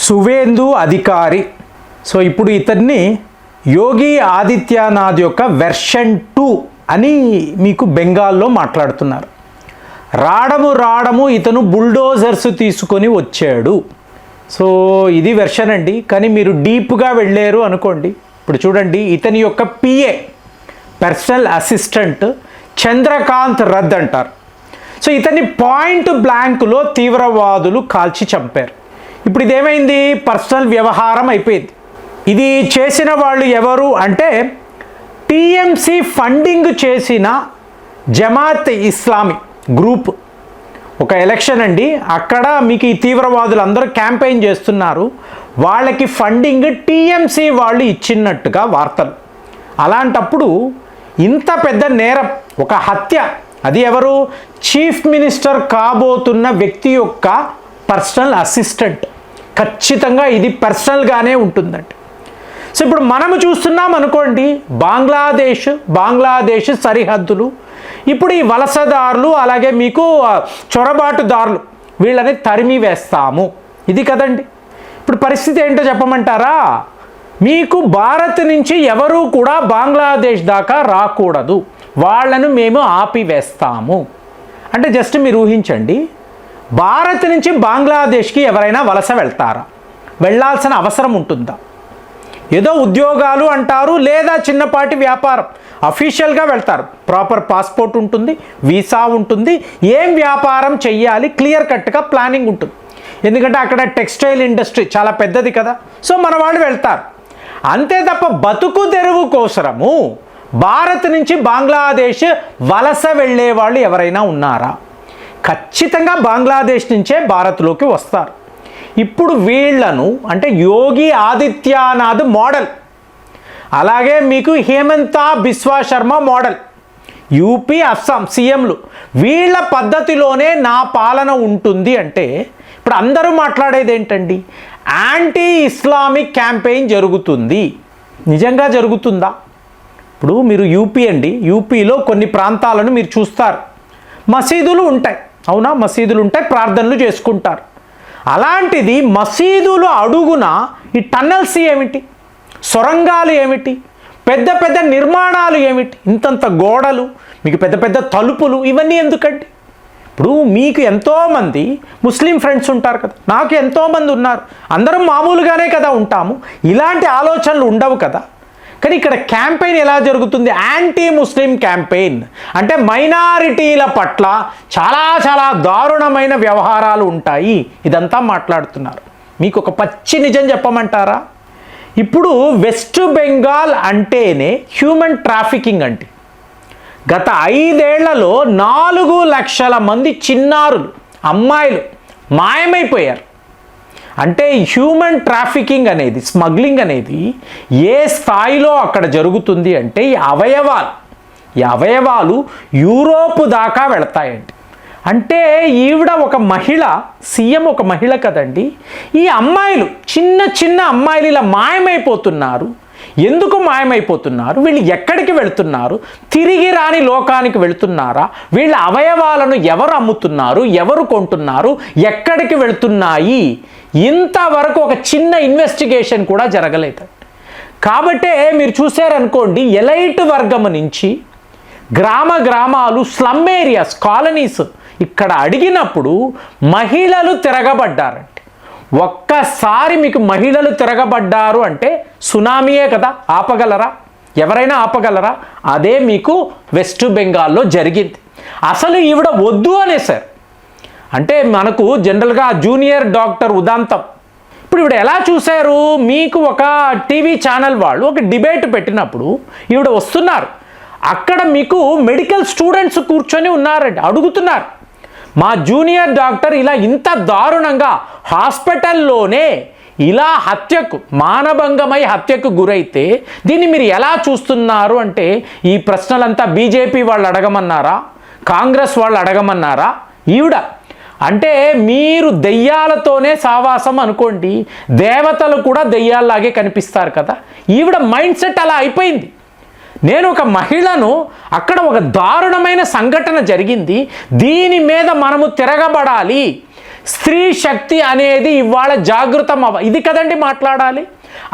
సువేందు అధికారి. సో ఇప్పుడు ఇతన్ని యోగి ఆదిత్యనాథ్ యొక్క వెర్షన్ 2 అని మీకు బెంగాల్లో మాట్లాడుతున్నారు. రావడము ఇతను బుల్డోజర్స్ తీసుకొని వచ్చాడు. సో ఇది వెర్షన్ అండి. కానీ మీరు డీప్గా వెళ్ళారు అనుకోండి. ఇప్పుడు చూడండి, ఇతని యొక్క PA personal assistant Chandrakant Rath అంటారు. సో ఇతన్ని పాయింట్ బ్లాంక్లో తీవ్రవాదులు కాల్చి చంపారు. ఇప్పుడు ఇదేమైంది, పర్సనల్ వ్యవహారం అయిపోయింది. ఇది చేసిన వాళ్ళు ఎవరు అంటే టీఎంసీ ఫండింగ్ చేసిన జమాత్ ఇస్లామీ గ్రూప్. ఒక ఎలక్షన్ అండి, అక్కడ మీకు ఈ తీవ్రవాదులు అందరూ క్యాంపెయిన్ చేస్తున్నారు. వాళ్ళకి ఫండింగ్ టీఎంసీ వాళ్ళు ఇచ్చినట్టుగా వార్తలు. అలాంటప్పుడు ఇంత పెద్ద నేరం, ఒక హత్య, అది ఎవరు, చీఫ్ మినిస్టర్ కాబోతున్న వ్యక్తి యొక్క పర్సనల్ అసిస్టెంట్. ఖచ్చితంగా ఇది పర్సనల్గానే ఉంటుందండి. సో ఇప్పుడు మనము చూస్తున్నాం అనుకోండి, బంగ్లాదేశ్ సరిహద్దులు ఇప్పుడు ఈ వలసదారులు అలాగే మీకు చొరబాటుదారులు వీళ్ళని తరిమి వేస్తాము, ఇది కదండి. ఇప్పుడు పరిస్థితి ఏంటో చెప్పమంటారా, మీకు భారత్ నుంచి ఎవరూ కూడా బంగ్లాదేశ్ దాకా రాకూడదు, వాళ్ళను మేము ఆపివేస్తాము. అంటే జస్ట్ మీరు ఊహించండి, భారత్ నుంచి బంగ్లాదేశ్కి ఎవరైనా వలస వెళ్తారా? వెళ్ళాల్సిన అవసరం ఉంటుందా? ఏదో ఉద్యోగాలు అంటారు, లేదా చిన్నపాటి వ్యాపారం, అఫీషియల్గా వెళ్తారు, ప్రాపర్ పాస్పోర్ట్ ఉంటుంది, వీసా ఉంటుంది, ఏం వ్యాపారం చెయ్యాలి క్లియర్ కట్గా ప్లానింగ్ ఉంటుంది. ఎందుకంటే అక్కడ టెక్స్టైల్ ఇండస్ట్రీ చాలా పెద్దది కదా. సో మన వాళ్ళు వెళ్తారు అంతే తప్ప బతుకు తెరువు కోసరము భారత్ నుంచి బంగ్లాదేశ్ వలస వెళ్ళే వాళ్ళు ఎవరైనా ఉన్నారా? ఖచ్చితంగా బంగ్లాదేశ్ నుంచే భారత్లోకి వస్తారు. ఇప్పుడు వీళ్లను అంటే యోగి ఆదిత్యనాథ్ మోడల్, అలాగే మీకు హేమంత బిశ్వా శర్మ మోడల్, యూపీ అస్సాం సీఎంలు, వీళ్ళ పద్ధతిలోనే నా పాలన ఉంటుంది అంటే ఇప్పుడు అందరూ మాట్లాడేది ఏంటండి, యాంటీ ఇస్లామిక్ క్యాంపెయిన్ జరుగుతుంది. నిజంగా జరుగుతుందా? ఇప్పుడు మీరు యూపీ అండి, యూపీలో కొన్ని ప్రాంతాలను మీరు చూస్తారు, మసీదులు ఉంటాయి, అవునా, మసీదులు ఉంటాయి, ప్రార్థనలు చేసుకుంటారు. అలాంటిది మసీదులు అడుగున ఈ టన్నల్స్ ఏమిటి, సొరంగాలు ఏమిటి, పెద్ద పెద్ద నిర్మాణాలు ఏమిటి, ఇంతంత గోడలు, మీకు పెద్ద పెద్ద తలుపులు, ఇవన్నీ ఎందుకండి? ఇప్పుడు మీకు ఎంతోమంది ముస్లిం ఫ్రెండ్స్ ఉంటారు కదా, నాకు ఎంతోమంది ఉన్నారు, అందరం మామూలుగానే కదా ఉంటాము, ఇలాంటి ఆలోచనలు ఉండవు కదా. కానీ ఇక్కడ క్యాంపెయిన్ ఎలా జరుగుతుంది, యాంటీ ముస్లిం క్యాంపెయిన్. అంటే మైనారిటీల పట్ల చాలా చాలా దారుణమైన వ్యవహారాలు ఉంటాయి, ఇదంతా మాట్లాడుతున్నారు. మీకు ఒక పచ్చి నిజం చెప్పమంటారా, ఇప్పుడు వెస్ట్ బెంగాల్ అంటేనే హ్యూమన్ ట్రాఫికింగ్ అంటే గత 5 ఏళ్లలో 4 లక్షల మంది చిన్నారులు, అమ్మాయిలు మాయమైపోయారు. అంటే హ్యూమన్ ట్రాఫికింగ్ అనేది, స్మగ్లింగ్ అనేది ఏ స్థాయిలో అక్కడ జరుగుతుంది అంటే ఈ అవయవాలు యూరోప్ దాకా వెళతాయండి. అంటే ఈవిడ ఒక మహిళ, సీఎం ఒక మహిళ కదండి. ఈ అమ్మాయిలు, చిన్న చిన్న అమ్మాయిలు ఇలా మాయమైపోతున్నారు. ఎందుకు మాయమైపోతున్నారు, వీళ్ళు ఎక్కడికి వెళుతున్నారు, తిరిగి రాని లోకానికి వెళుతున్నారా, వీళ్ళ అవయవాలను ఎవరు అమ్ముతున్నారు, ఎవరు కొంటున్నారు, ఎక్కడికి వెళుతున్నాయి, ఇంతవరకు ఒక చిన్న ఇన్వెస్టిగేషన్ కూడా జరగలేదు. కాబట్టే మీరు చూశారనుకోండి, ఎలైట్ వర్గం నుంచి గ్రామాలు, స్లమ్ ఏరియాస్, కాలనీస్ ఇక్కడ అడిగినప్పుడు మహిళలు తిరగబడ్డారంటే, ఒక్కసారి మీకు మహిళలు తిరగబడ్డారు అంటే సునామీయే కదా, ఆపగలరా? ఎవరైనా ఆపగలరా? అదే మీకు వెస్ట్ బెంగాల్లో జరిగింది. అసలు ఈవిడ వద్దు అనేసారు. అంటే మనకు జనరల్గా జూనియర్ డాక్టర్ ఉదాంతం, ఇప్పుడు ఈవిడ ఎలా చూశారు, మీకు ఒక టీవీ ఛానల్ వాళ్ళు ఒక డిబేట్ పెట్టినప్పుడు ఈవిడ వస్తున్నారు, అక్కడ మీకు మెడికల్ స్టూడెంట్స్ కూర్చొని ఉన్నారండి, అడుగుతున్నారు, మా జూనియర్ డాక్టర్ ఇలా ఇంత దారుణంగా హాస్పిటల్లోనే ఇలా హత్యకు, మానభంగమై హత్యకు గురైతే దీన్ని మీరు ఎలా చూస్తున్నారు అంటే ఈ ప్రశ్నలంతా బీజేపీ వాళ్ళు అడగమన్నారా, కాంగ్రెస్ వాళ్ళు అడగమన్నారా? ఈవిడ అంటే మీరు దెయ్యాలతోనే సావాసం అనుకోండి, దేవతలు కూడా దెయ్యాల్లాగే కనిపిస్తారు కదా. ఈవిడ మైండ్ సెట్ అలా అయిపోయింది. నేను ఒక మహిళను, అక్కడ ఒక దారుణమైన సంఘటన జరిగింది, దీని మీద మనము తిరగబడాలి, స్త్రీ శక్తి అనేది ఇవాళ జాగృతం ఇది కదండి మాట్లాడాలి.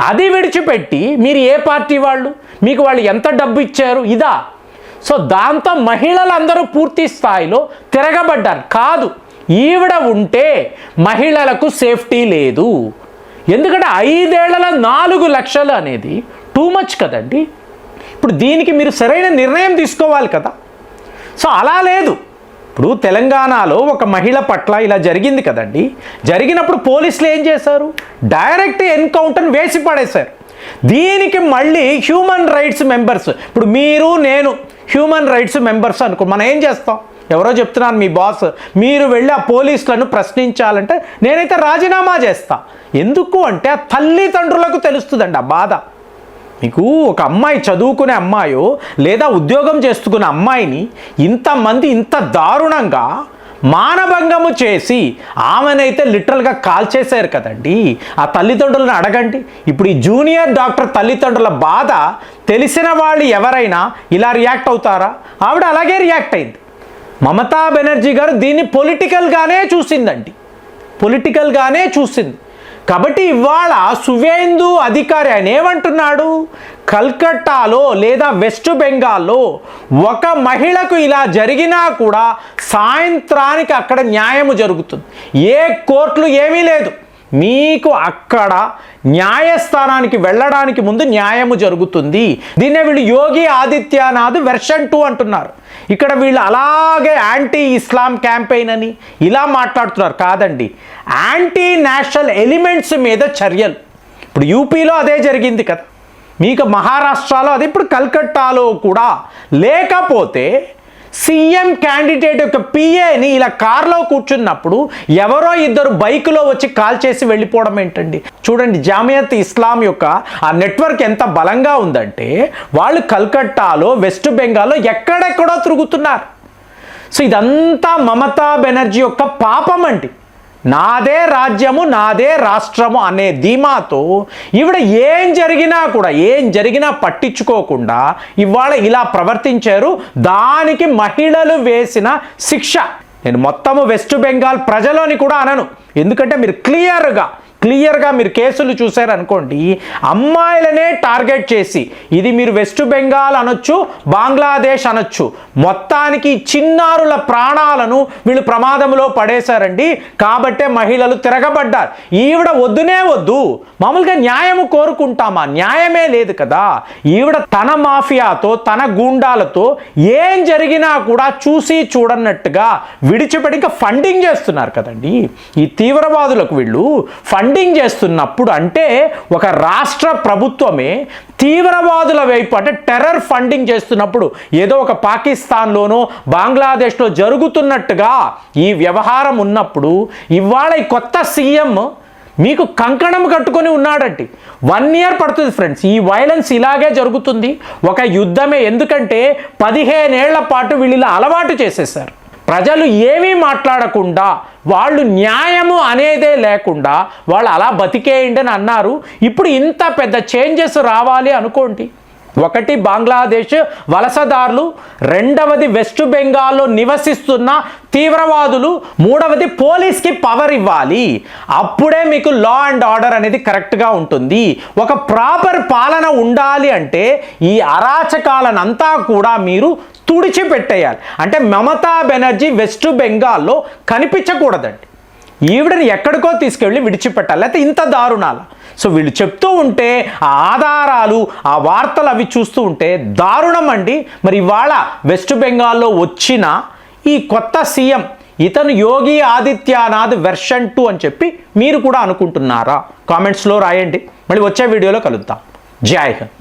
అది విడిచిపెట్టి మీరు ఏ పార్టీ వాళ్ళు, మీకు వాళ్ళు ఎంత డబ్బు ఇచ్చారు ఇదా? సో దాంతో మహిళలందరూ పూర్తి స్థాయిలో తిరగబడ్డారు. కాదు, ఈవిడ ఉంటే మహిళలకు సేఫ్టీ లేదు. ఎందుకంటే 5 ఏళ్లలో 4 లక్షలు అనేది టూ మచ్ కదండి. ఇప్పుడు దీనికి మీరు సరైన నిర్ణయం తీసుకోవాలి కదా. సో అలా లేదు. ఇప్పుడు తెలంగాణలో ఒక మహిళ పట్ల ఇలా జరిగింది కదండి. జరిగినప్పుడు పోలీసులు ఏం చేశారు? డైరెక్ట్ ఎన్కౌంటర్ని వేసి పడేశారు. దీనికి మళ్ళీ హ్యూమన్ రైట్స్ మెంబర్స్, ఇప్పుడు మీరు నేను హ్యూమన్ రైట్స్ మెంబర్స్ అనుకో, మనం ఏం చేస్తాం? ఎవరో చెప్తున్నాను మీ బాస్, మీరు వెళ్ళి ఆ పోలీసులను ప్రశ్నించాలంటే నేనైతే రాజీనామా చేస్తా. ఎందుకు అంటే ఆ తల్లిదండ్రులకు తెలుస్తుందండి ఆ బాధ. మీకు ఒక అమ్మాయి, చదువుకునే అమ్మాయో లేదా ఉద్యోగం చేసుకునే అమ్మాయిని ఇంతమంది ఇంత దారుణంగా మానభంగము చేసి ఆమెనైతే లిటరల్గా కాల్చేశారు కదండి. ఆ తల్లిదండ్రులను అడగండి. ఇప్పుడు ఈ జూనియర్ డాక్టర్ తల్లిదండ్రుల బాధ తెలిసిన వాళ్ళు ఎవరైనా ఇలా రియాక్ట్ అవుతారా? ఆవిడ అలాగే రియాక్ట్ అయింది. మమతా బెనర్జీ గారు దీన్ని పొలిటికల్గానే చూసింది. కాబట్టి ఇవాళ సువేందు అధికారి ఆయన ఏమంటున్నాడు? కల్కట్టాలో లేదా వెస్ట్ బెంగాల్లో ఒక మహిళకు ఇలా జరిగినా కూడా సాయంత్రానికి అక్కడ న్యాయము జరుగుతుంది. ఏ కోర్టులు ఏమీ లేదు. మీకు అక్కడ న్యాయస్థానానికి వెళ్ళడానికి ముందు న్యాయము జరుగుతుంది. దీన్నే వీళ్ళు యోగి ఆదిత్యనాథ్ వెర్షన్ 2 అంటున్నారు. ఇక్కడ వీళ్ళు అలాగే యాంటీ ఇస్లాం క్యాంపెయిన్ అని ఇలా మాట్లాడుతున్నారు. కాదండి, యాంటీ నేషనల్ ఎలిమెంట్స్ మీద చర్యలు. ఇప్పుడు యూపీలో అదే జరిగింది కదా, మీకు మహారాష్ట్రలో అదే, ఇప్పుడు కల్కట్టాలో కూడా. లేకపోతే సీఎం క్యాండిడేట్ యొక్క పిఏని ఇలా కార్లో కూర్చున్నప్పుడు ఎవరో ఇద్దరు బైకులో వచ్చి కాల్ చేసి వెళ్ళిపోవడం ఏంటండి? చూడండి, జామియత్ ఇస్లాం యొక్క ఆ నెట్వర్క్ ఎంత బలంగా ఉందంటే వాళ్ళు కల్కట్టాలో వెస్ట్ బెంగాల్లో ఎక్కడెక్కడో తిరుగుతున్నారు. సో ఇదంతా మమతా బెనర్జీ యొక్క పాపం అండి. నాదే రాజ్యము నాదే రాష్ట్రము అనే ధీమాతో ఈవిడ ఏం జరిగినా పట్టించుకోకుండా ఇవాళ ఇలా ప్రవర్తించారు. దానికి మహిళలు వేసిన శిక్ష. నేను మొత్తము వెస్ట్ బెంగాల్ ప్రజలని కూడా అనను, ఎందుకంటే మీరు క్లియర్గా మీరు కేసులు చూశారనుకోండి, అమ్మాయిలనే టార్గెట్ చేసి, ఇది మీరు వెస్ట్ బెంగాల్ అనొచ్చు, బంగ్లాదేశ్ అనొచ్చు, మొత్తానికి చిన్నారుల ప్రాణాలను వీళ్ళు ప్రమాదంలో పడేశారండి. కాబట్టే మహిళలు తిరగబడ్డారు. ఈవిడ వద్దునే వద్దు, మామూలుగా న్యాయము కోరుకుంటామా? న్యాయమే లేదు కదా. ఈవిడ తన మాఫియాతో తన గూండాలతో ఏం జరిగినా కూడా చూసి చూడన్నట్టుగా విడిచిపెట్టి ఇంకా ఫండింగ్ చేస్తున్నారు కదండి. ఈ తీవ్రవాదులకు వీళ్ళు ఫండింగ్ చేస్తున్నప్పుడు, అంటే ఒక రాష్ట్ర ప్రభుత్వమే తీవ్రవాదుల వైపు అంటే టెర్రర్ ఫండింగ్ చేస్తున్నప్పుడు ఏదో ఒక పాకిస్తాన్లోనో బంగ్లాదేశ్లో జరుగుతున్నట్టుగా ఈ వ్యవహారం ఉన్నప్పుడు ఇవాళ ఈ కొత్త సీఎం మీకు కంకణం కట్టుకొని ఉన్నాడండి. 1 ఇయర్ పడుతుంది ఫ్రెండ్స్. ఈ వైలెన్స్ ఇలాగే జరుగుతుంది, ఒక యుద్ధమే. ఎందుకంటే 15 ఏళ్ల పాటు వీళ్ళు ఇలా అలవాటు చేసేసారు. ప్రజలు ఏమీ మాట్లాడకుండా, వాళ్ళు న్యాయము అనేదే లేకుండా వాళ్ళు అలా బతికేయండి అని అన్నారు. ఇప్పుడు ఇంత పెద్ద చేంజెస్ రావాలి అనుకోండి. ఒకటి బంగ్లాదేశ్ వలసదారులు, రెండవది వెస్ట్ బెంగాల్లో నివసిస్తున్న తీవ్రవాదులు, మూడవది పోలీస్కి పవర్ ఇవ్వాలి. అప్పుడే మీకు లా అండ్ ఆర్డర్ అనేది కరెక్ట్గా ఉంటుంది. ఒక ప్రాపర్ పాలన ఉండాలి అంటే ఈ అరాచకాలనంతా కూడా మీరు తుడిచిపెట్టేయాలి. అంటే మమతా బెనర్జీ వెస్ట్ బెంగాల్లో కనిపించకూడదండి. ఈవిడని ఎక్కడికో తీసుకెళ్ళి విడిచిపెట్టాలి, లేకపోతే ఇంత దారుణాలు. సో వీళ్ళు చెప్తూ ఉంటే ఆ ఆధారాలు, ఆ వార్తలు అవి చూస్తూ ఉంటే దారుణం అండి. మరి ఇవాళ వెస్ట్ బెంగాల్లో వచ్చిన ఈ కొత్త సీఎం ఇతను యోగి ఆదిత్యనాథ్ వెర్షన్ 2 అని చెప్పి మీరు కూడా అనుకుంటున్నారా? కామెంట్స్లో రాయండి. మళ్ళీ వచ్చే వీడియోలో కలుద్దాం. జై హింద్.